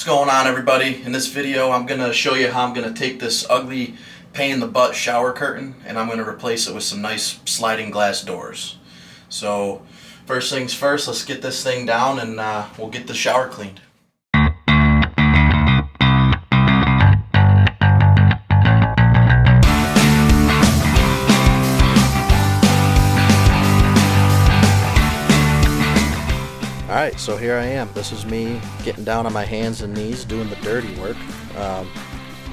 What's going on, everybody? In this video I'm going to show you how I'm going to take this ugly pain in the butt shower curtain and I'm going to replace it with some nice sliding glass doors. So first things first, let's get this thing down and we'll get the shower cleaned. Alright, so here I am. This is me getting down on my hands and knees doing the dirty work.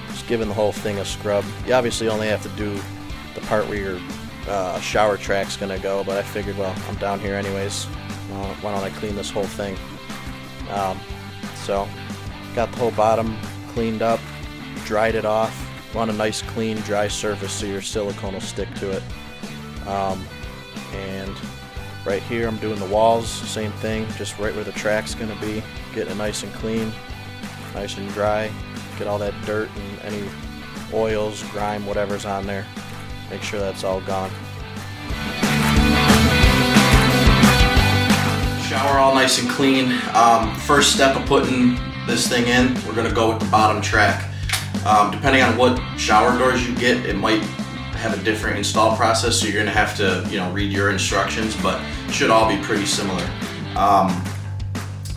Just giving the whole thing a scrub. You obviously only have to do the part where your shower track's going to go, but I figured, well, I'm down here anyways. Why don't I clean this whole thing? So, got the whole bottom cleaned up, dried it off. Want a nice clean dry surface so your silicone will stick to it. And right here I'm doing the walls, same thing, just right where the track's going to be. Get it nice and clean, nice and dry. Get all that dirt and any oils, grime, whatever's on there. Make sure that's all gone. Shower all nice and clean. First step of putting this thing in, we're going to go with the bottom track. Depending on what shower doors you get, it might have a different install process, so you're going to have to, read your instructions, but it should all be pretty similar.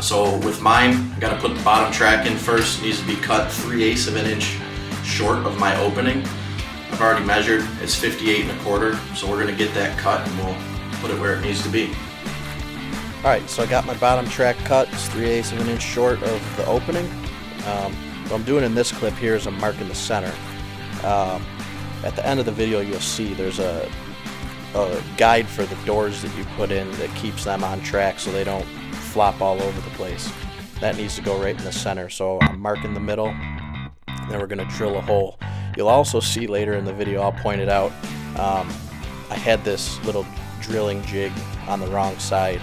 So with mine, I got to put the bottom track in first. It needs to be cut 3/8 of an inch short of my opening. I've already measured, it's 58 1/4, so we're going to get that cut and we'll put it where it needs to be. Alright, so I got my bottom track cut. It's 3/8 of an inch short of the opening. What I'm doing in this clip here is I'm marking the center. At the end of the video you'll see there's a guide for the doors that you put in that keeps them on track so they don't flop all over the place. That needs to go right in the center, so I'm marking the middle, then we're going to drill a hole. You'll also see later in the video, I'll point it out, I had this little drilling jig on the wrong side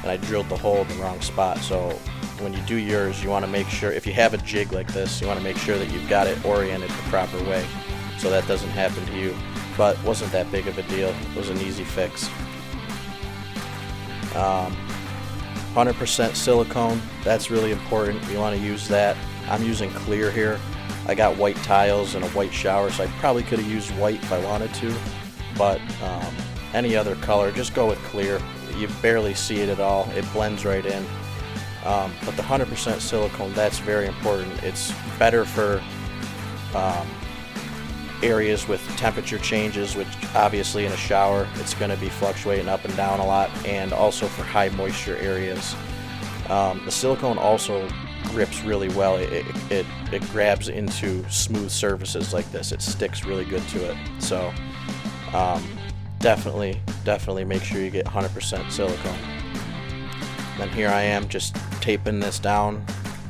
and I drilled the hole in the wrong spot. So when you do yours, you want to make sure, if you have a jig like this, you want to make sure that you've got it oriented the proper way so that doesn't happen to you. But wasn't that big of a deal. It was an easy fix. 100% silicone, that's really important. You want to use that. I'm using clear here. I got white tiles and a white shower, so I probably could have used white if I wanted to, but any other color, just go with clear. You barely see it at all. It blends right in. But the 100% silicone, that's very important. It's better for areas with temperature changes, which obviously in a shower it's going to be fluctuating up and down a lot, and also for high moisture areas. The silicone also grips really well. It grabs into smooth surfaces like this. It sticks really good to it. So definitely make sure you get 100% silicone. Then here I am just taping this down.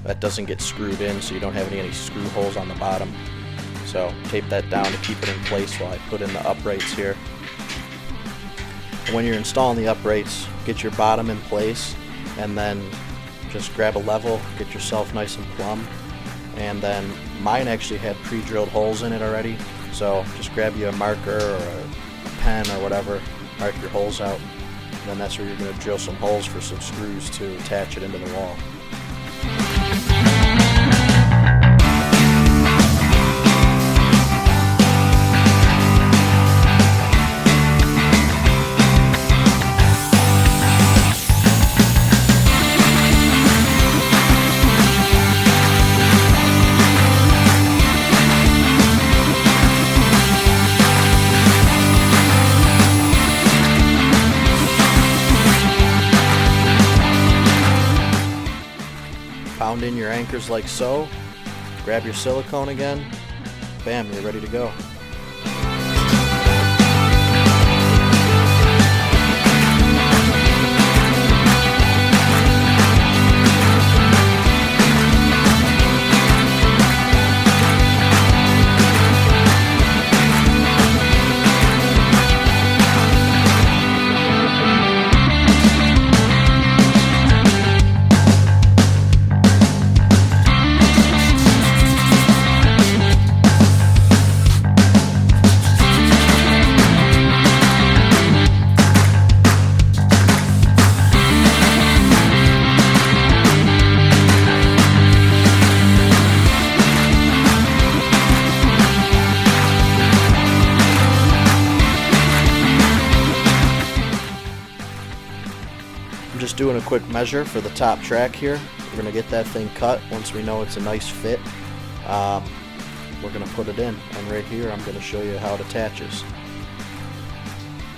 That doesn't get screwed in, so you don't have any screw holes on the bottom. So tape that down to keep it in place while I put in the uprights here. And when you're installing the uprights, get your bottom in place and then just grab a level, get yourself nice and plumb. And then mine actually had pre-drilled holes in it already, so just grab you a marker or a pen or whatever, mark your holes out, and then that's where you're going to drill some holes for some screws to attach it into the wall. Pound in your anchors like so, grab your silicone again, bam, you're ready to go. doing a quick measure for the top track here. We're going to get that thing cut. Once we know it's a nice fit, we're going to put it in. And right here I'm going to show you how it attaches.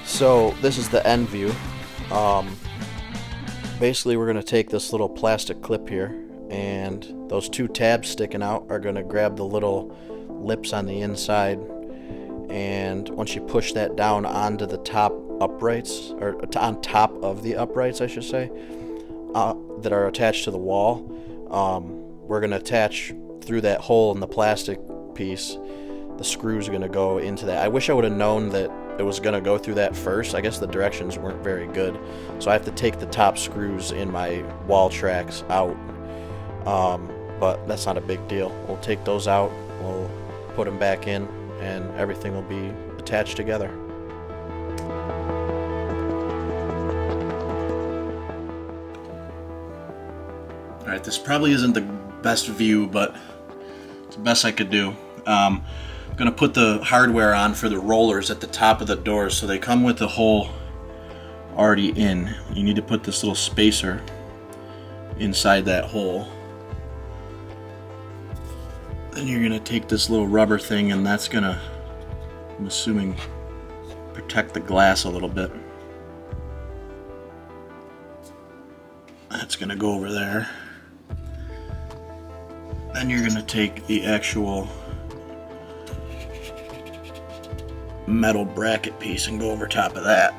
So this is the end view. Basically we're going to take this little plastic clip here, and those two tabs sticking out are going to grab the little lips on the inside, and once you push that down onto the top uprights, or on top of the uprights I should say, that are attached to the wall, we're going to attach through that hole in the plastic piece. The screws are going to go into that. I wish I would have known that it was going to go through that first. I guess the directions weren't very good, so I have to take the top screws in my wall tracks out, but that's not a big deal. We'll take those out, we'll put them back in, and everything will be attached together. Alright, this probably isn't the best view, but it's the best I could do. I'm going to put the hardware on for the rollers at the top of the doors, so they come with the hole already in. You need to put this little spacer inside that hole. Then you're going to take this little rubber thing, and that's going to, I'm assuming, protect the glass a little bit. That's going to go over there. Then you're going to take the actual metal bracket piece and go over top of that.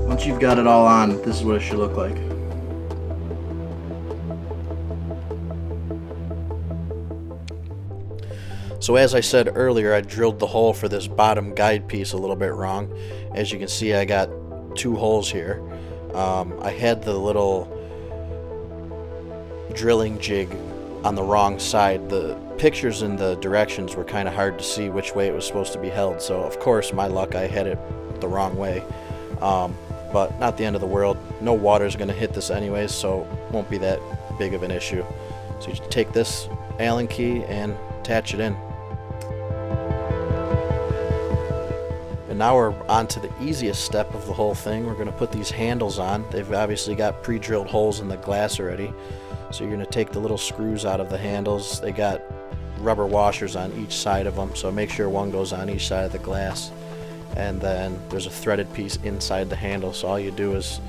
Once you've got it all on, this is what it should look like. So as I said earlier, I drilled the hole for this bottom guide piece a little bit wrong. As you can see, I got two holes here. I had the little drilling jig on the wrong side. The pictures and the directions were kind of hard to see which way it was supposed to be held. So of course, my luck, I had it the wrong way. But not the end of the world. No water is going to hit this anyways, so it won't be that big of an issue. So you just take this Allen key and attach it in. And now we're on to the easiest step of the whole thing. We're going to put these handles on. They've obviously got pre-drilled holes in the glass already. So you're going to take the little screws out of the handles. They got rubber washers on each side of them, so make sure one goes on each side of the glass. And then there's a threaded piece inside the handle, so all you do is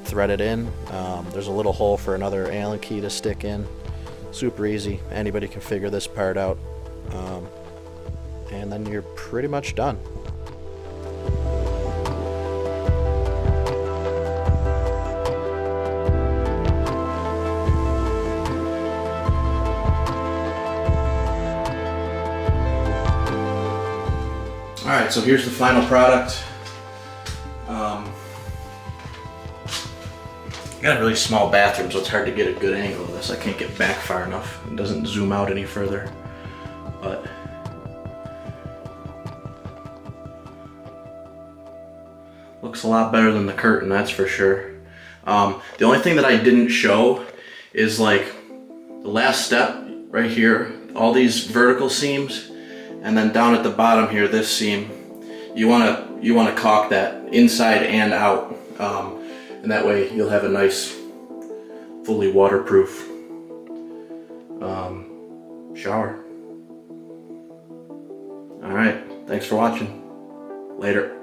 thread it in. There's a little hole for another Allen key to stick in. Super easy. Anybody can figure this part out. And then you're pretty much done. Alright, so here's the final product. I got a really small bathroom, so it's hard to get a good angle of this. I can't get back far enough. It doesn't zoom out any further. But looks a lot better than the curtain, that's for sure. The only thing that I didn't show is like the last step right here, all these vertical seams, and then down at the bottom here, this seam, you want to caulk that inside and out, and that way you'll have a nice, fully waterproof shower. All right, thanks for watching. Later.